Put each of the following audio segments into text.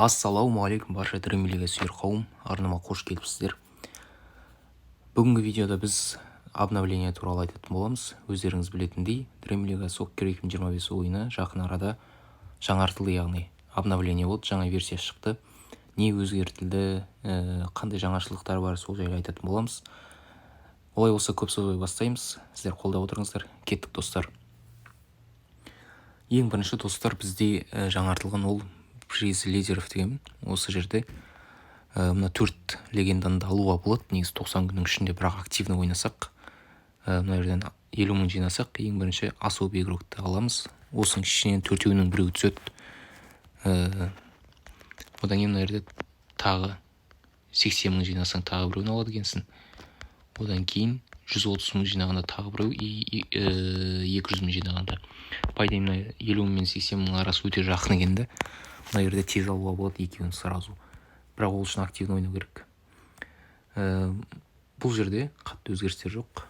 Ассалаумағалейкум барша тірімеліге сүйер қауым, арнама қош келіпсіздер. Бүгінгі видеода біз обновление туралы айтатын боламыз. Өздеріңіз білетіндей, тірімеліге Soccer 2025 ойыны жақын арада жаңартылды, яғни обновление болды, жаңа версия шықты. Не өзгертілді, қандай жаңашылдықтар бар, сол жайлы айтатын боламыз. Олай болса көп сөз бастаймыз. Сіздер қолдап отырыңыздар, кеттік достар. Ең бірінші достар, бізде жаңартылған ол приз лидеров деген. Осы жерде мына 4 легенданы да алуға болады. Негізі 90 күннің ішінде, бірақ активно ойнасақ, мына жерден 50 мың жинасақ, ең бірінші особый игрокты аламыз. Осының ішінен 4-інің біреуі түседі. Одан кейін мына жерде тағы 80 мың жинасаң тағы біреуін алады екенсің. Одан кейін 130 мың жинағанда тағы біреу, 200 мың жинағанда. Пайда мына 50 мың мен 80 мың арасы өте жақын екенді. Мына жерде тез алуға болады екеуін сразу. Бірақ ол үшін активно ойнау керек. Бұл жерде қатты өзгерістер жоқ.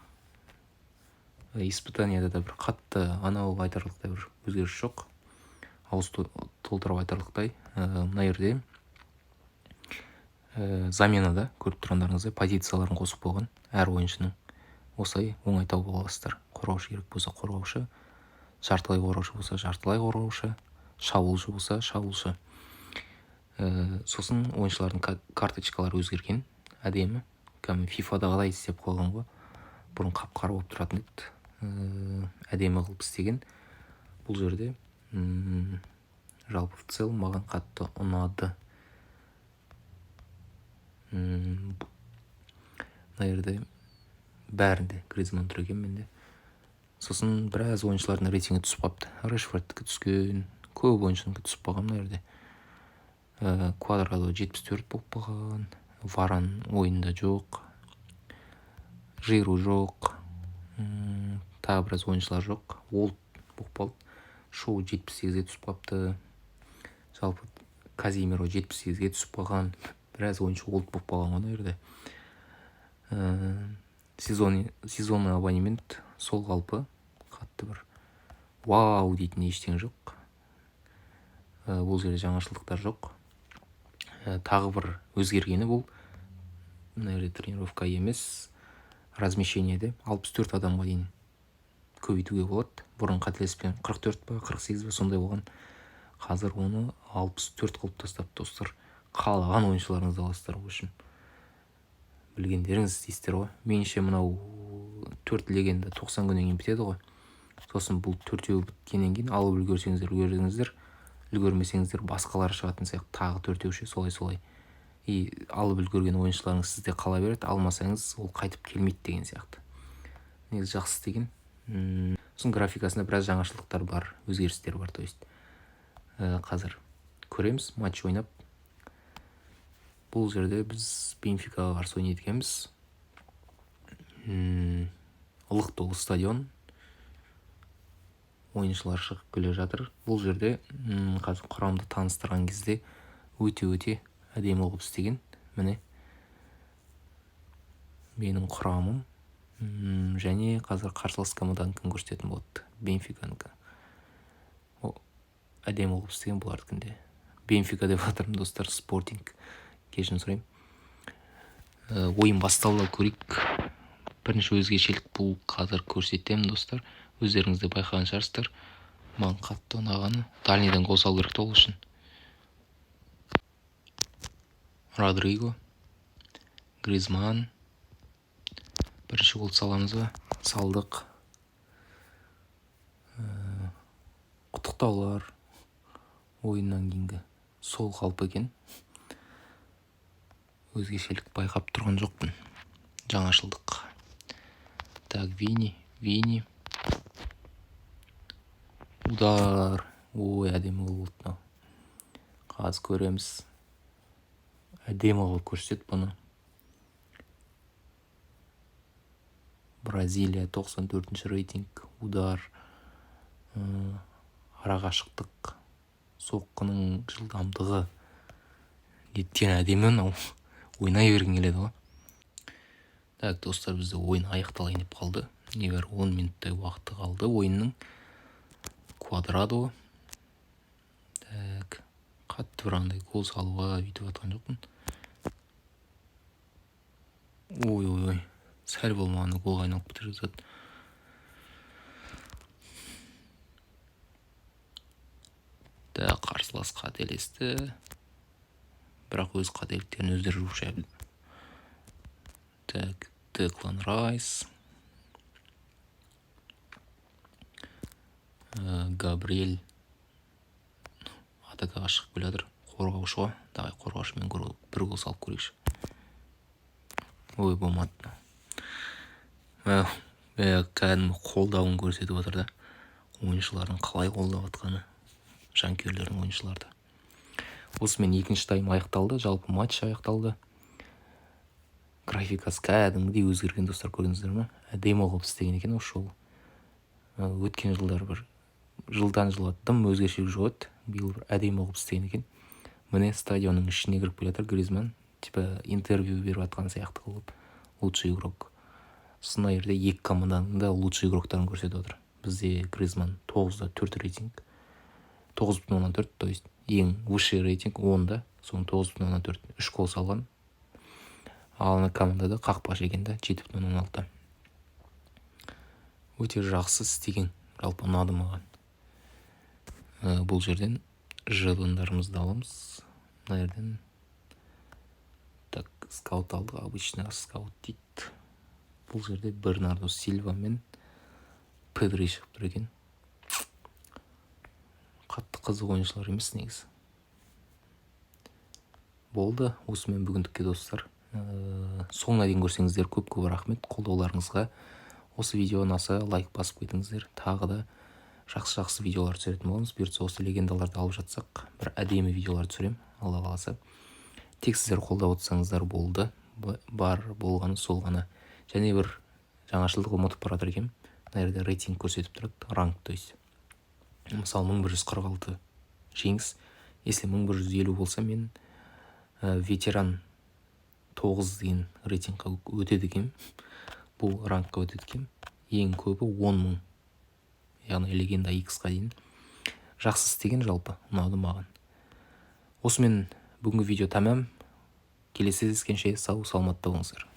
Испытанияда да бір қатты анау айтарлықтай бір өзгеріс жоқ. Ауыз толтырып айтарлықтай. Мына жерде заменада көріп тұрғандарыңыздай позицияларын қосып қойған. Әр ойыншының осылай оңай тауып аласыздар. Қорғаушы керек болса қорғаушы, жартылай қорғаушы болса жартылай қорғаушы, шабуылшы болса шабуылшы. Сосын ойыншылардың карточкалары өзгерген, әдемі. Кәдімгі FIFA-дағыдай істеп қойған ғой. Бұрын қап-қара болып тұратын еді. Әдемі қылып істеген. Бұл жерде жалпы в целом маған қатты ұнады. Мына жерде бәрінде Гризманн тұр екен менде. Сосын біраз ойыншылардың рейтингі түсіп қапты. Решфордтікі түскен, көп ойыншының түсіп қалған мына жерде. Квадрадо 74 болып қалған, Варан ойында жоқ, Жиру жоқ, тағы біраз ойыншылар жоқ. Олд болып қалды. Шоу 78-ге түсіп қапты. Жалпы Казимиро 78-ге түсіп қалған. Біраз ойыншы олд болып қалған мына жерде. Сезонный абонемент сол қалпы. Қатты бір вау дейтін ештеңе жоқ. Бұл жерде жаңашылдықтар жоқ. Тағы бір өзгергені бұл. Мына жерде тренировка емес, размещениеде 64 адамға дейін көбейтуге болады. Бұрын қателеспен 44 па, 48 ба сондай болған. Қазір оны 64 қылып тастап достар. Қалаған ойыншыларыңызды аласыздар үшін. Білгендеріңіз істейсіздер ғой. Меніңше мынау 4 легенда 90 күннен кейін бітеді ғой. Сосын бұл 4-еу біткеннен кейін алып үлгердіңіздер. Үлгермесеңіздер басқалары шығатын сияқты тағы 4-еуші солай. Алып үлгерген ойыншыларыңыз сізде қала береді, алмасаңыз ол қайтып келмейді деген сияқты. Негізі жақсы істеген. Сосын графикасында біраз жаңашылдықтар бар, өзгерістер бар. То есть қазір көреміз, матч ойнап. Бұл жерде біз Бенфикаға қарсы ойнайды екенбіз. Лық толы стадион. Ойыншылар шығып келе жатыр. Бұл жерде қазір құрамды таныстырған кезде өте әдемі қылып істеген. Міне менің құрамым және қазір қарсылас команданың кім көрсететін болады. Бенфиканікі. Әдемі қылып істеген бұлардікінде. Бенфика деп жатырмын достар, спортинг. Кешірім сұрайым. Ойын басталды көрейік. Бірінші өзгешелік бұл қазір көрсетемін достар. Өздеріңізде байқаған шығарсыздар. Маған қатты ұнағаны. Дальныйдан гол салу керек ол үшін. Родриго, Гризманн. Бірінші гол саламыз ба? Салдық. Құттықтаулар. Ойыннан кейінгі сол қалпы екен. Өзгешелік байқап тұрған жоқпын. Жаңашылдық. Так, Вини. Удар. Ой, әдемі қыл болды. Қазір көреміз. Әдемі қыл көрсет бұны. Бразилия 94-ші рейтинг. Удар. Арақашықтық. Соққының жылдамдығы. Неттен әдемі мынау. Ойнай бергің келеді ғой. Так, достар, бізде ойын аяқталайын деп қалды. Небір 10 минуттай уақыты қалды ойынның. Квадрадо. Так, қатты бір андай гол салуға бүйтіп жатқан жоқпын. Ой, сәл болмағанда голға айналып кетер зат. Да, қарсылас қателесті, бірақ өз қателіктерін өздері жуып шайды. Так, Деклан Райс, Габриэль атакаға шығып келе жатыр. Қорғаушы ғой. Давай қорғаушымен бір гол салып көрейікші. Ой, болмады. Кәдімгі қолдауын көрсетіп отыр да. Ойыншылардың қалай қолдап жатқаны. Жанкүйерлердің ойыншыларды. Осымен екінші тайм аяқталды. Жалпы матч аяқталды. Графикасы кәдімгідей өзгерген, достар, көрдіңіздер ме? Әдемі қылып істеген екен осы жолы. Өткен жылдар бір жылдан жылға тым өзгешелік жоқ еді. Биыл бір әдемі қылып істеген екен. Міне стадионның ішіне кіріп келе жатыр Гризманн. Типа интервью беріп жатқан сияқты қылып. Лучший игрок. Сына жерде екі команданың да лучший игроктарын көрсетіп отыр. Бізде Гризманн 9-да 4 рейтинг. 9.4, то есть ең высший рейтинг 10-да, соның 9.4, 3 гол салған. Ал ана командада қақпашы екен да 7.6. Өте жақсы істеген, жалпы ұнады маған. Бұл жерден жылындарымызды аламыз. Мына жерден так, скаут алдық, обычный скаут дейді. Бұл жерде Бернардо Сильва мен Педри шығып тұр екен. Қатты қызық ойыншылар емес негізі. Болды, осымен бүгіндікке, достар. Соңына дейін көрсеңіздер көп рахмет қолдауларыңызға. Осы видео ұнаса лайк басып кетіңіздер. Тағы да жақсы видеолар түсіретін боламыз. Бұйыртса осы легендаларды алып жатсақ, бір әдемі видеолар түсірем, Алла қаласа. Тек сіздер қолдап отырсаңыздар болды. Бар болғаны сол ғана. Және бір жаңашылдық ұмытып бара жатыр екенмін. Мына жерде рейтинг көрсетіп тұрады, ранг, то есть. Мысалы 1146 жеңіс. Если 1150 болса, мен ветеран 9 деген рейтингқа өтеді екен. Бұл рангқа өтеді екен. Ең көбі 10 000. Яғни легенда X-қа дейін. Жақсы істеген, жалпы ұнады маған. Осымен бүгінгі видео тәмам. Келесі кездескенше сау саламатта болыңыздар.